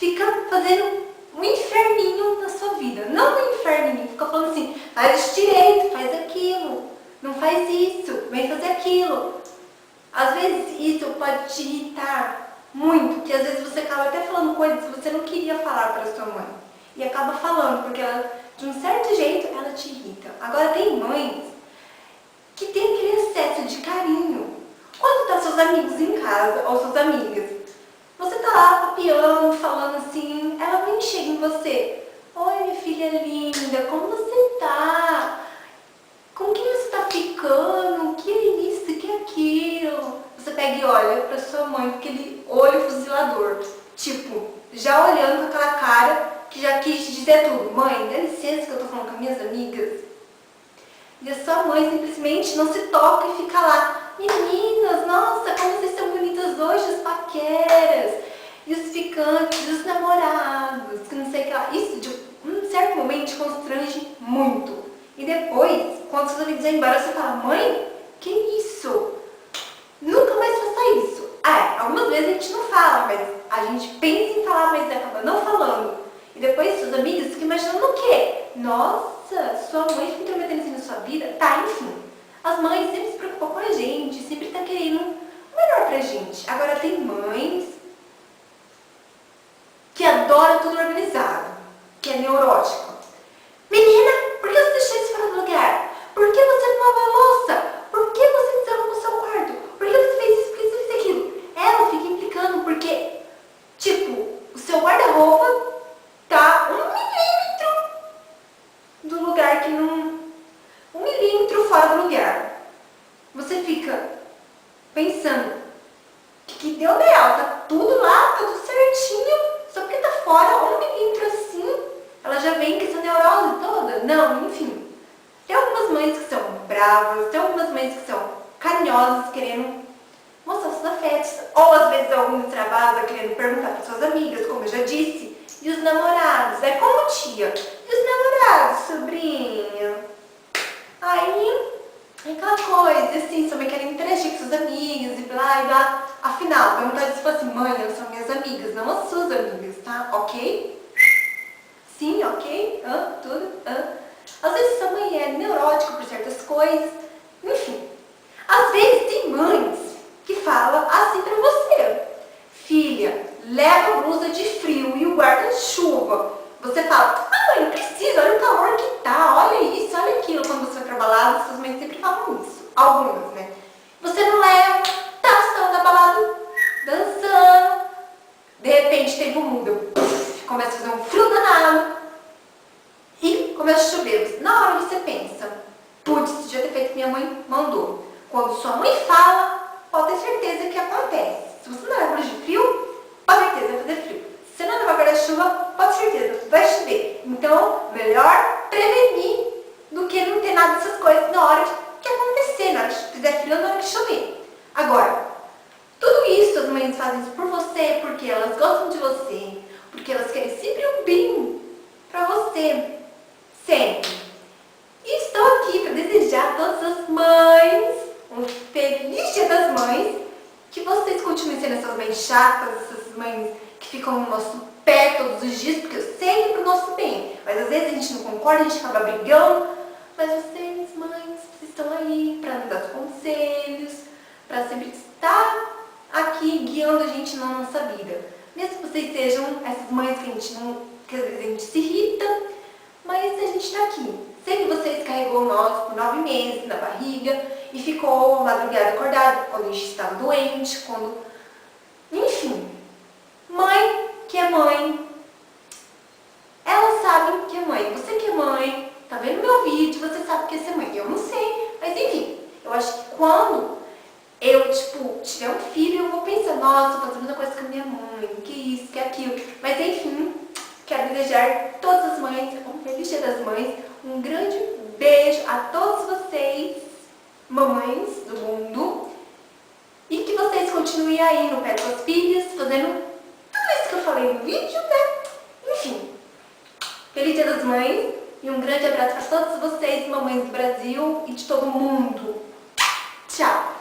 fica fazendo um inferninho na sua vida. Não um inferninho, fica falando assim, faz isso direito, faz aquilo, não faz isso, vem fazer aquilo. Às vezes isso pode te irritar muito, que às vezes você acaba até falando coisas que você não queria falar para sua mãe. E acaba falando, porque ela, de um certo jeito, ela te irrita. Agora tem mães que tem aquele excesso de carinho. Quando tá seus amigos em casa, ou suas amigas, você tá lá papiando, falando assim, ela vem e chega em você. Oi, minha filha linda, como você tá? Com quem você tá ficando? Que é isso, que é aquilo? Você pega e olha pra sua mãe com aquele olho fuzilador. Tipo, já olhando com aquela cara que já quis te dizer tudo. Mãe, dá licença que eu tô falando com as minhas amigas. E a sua mãe simplesmente não se toca e fica lá. Meninas, nossa, como vocês são bonitas hoje, as paqueras. E os ficantes, os namorados, que não sei o que lá. Isso, de um certo momento, te constrange muito. E depois, quando seus amigos vão embora, você fala, mãe, que isso? Nunca mais faça isso. Algumas vezes a gente não fala, mas a gente pensa em falar, mas acaba não falando. E depois seus amigos ficam imaginando o quê? Nossa, sua mãe fica intrometendo assim na sua vida? Tá, enfim. As mães sempre se preocupam com a gente, sempre tá querendo o melhor pra gente. Agora tem mães que adoram tudo organizado, que é neurótica. Menina, por que você deixou isso fora do lugar? Por que você não lavou a louça? Por que você desarrumou o seu quarto? Por que você fez isso? Por que você fez aquilo? Ela fica implicando porque, tipo, o seu guarda-roupa tá 1 milímetro do lugar que não... 1 milímetro fora do lugar. Você fica pensando que deu nela, tá tudo lá, tá tudo certinho, só porque tá fora 1 milímetro assim, ela já vem com essa neurose toda. Não, enfim. Tem algumas mães que são bravas, tem algumas mães que são carinhosas, querendo mostrar seus afetos, ou às vezes alguns travada querendo perguntar para suas amigas, como eu já disse. E os namorados, é como tia. E os namorados, sobrinho? Aí, aquela coisa, assim, sua mãe querendo interagir com suas amigas e blá e blá. Afinal, perguntar se fosse mãe, elas são minhas amigas, não as suas amigas, tá? Ok? Sim, ok? Tudo? Às vezes sua mãe é neurótica por certas coisas. Enfim, às vezes tem mães que falam assim pra você. Filha, leva a blusa de frio e o guarda-chuva. Você fala, mãe, não precisa, olha o calor que tá, olha isso, olha aquilo. Quando você vai pra balada, suas mães sempre falam isso. Algumas, né? Você não leva, tá saindo da balada, dançando. De repente, tempo muda, começa a fazer um frio danado e começa a chover. Na hora você pensa, putz, devia ter feito o que minha mãe mandou. Quando sua mãe fala, pode ter certeza que acontece. Se você não leva blusa de frio, pode ter certeza vai fazer frio. Se você não leva guarda-chuva, pode ter certeza vai chover. Então, melhor prevenir do que não ter nada dessas coisas na hora que acontecer, na hora que fizer frio, na hora que chover. Agora, tudo isso as mães fazem isso por você, porque elas gostam de você, porque elas querem sempre um bem pra você, sempre. E estou aqui para desejar a todas as mães um feliz Dia das Mães, que vocês continuem sendo essas mães chatas, essas mães que ficam no nosso pé todos os dias, porque eu sei que é pro nosso bem, mas às vezes a gente não concorda, a gente acaba brigando, mas vocês, mães, vocês estão aí para nos dar conselhos, para sempre estar aqui guiando a gente na nossa vida. Mesmo que vocês sejam essas mães que a gente não, que às vezes a gente se irrita, mas a gente está aqui. Sei que vocês carregou nós por 9 meses na barriga e ficou madrugada acordada quando a gente estava doente, quando... Enfim, mãe que é mãe, elas sabem que é mãe. Você que é mãe, tá vendo meu vídeo, você sabe que é ser mãe. Eu não sei, mas enfim, eu acho que quando eu, tiver um filho, eu vou pensar, nossa, tô fazendo coisa com a minha mãe, que isso, que aquilo. Mas enfim, quero desejar a todas as mães um feliz Dia das Mães, um grande beijo a todos vocês, mamães do mundo, e que vocês continuem aí no pé das suas filhas, fazendo tudo isso que eu falei no vídeo, né? Enfim, feliz Dia das Mães e um grande abraço para todos vocês, mamães do Brasil e de todo mundo. Tchau!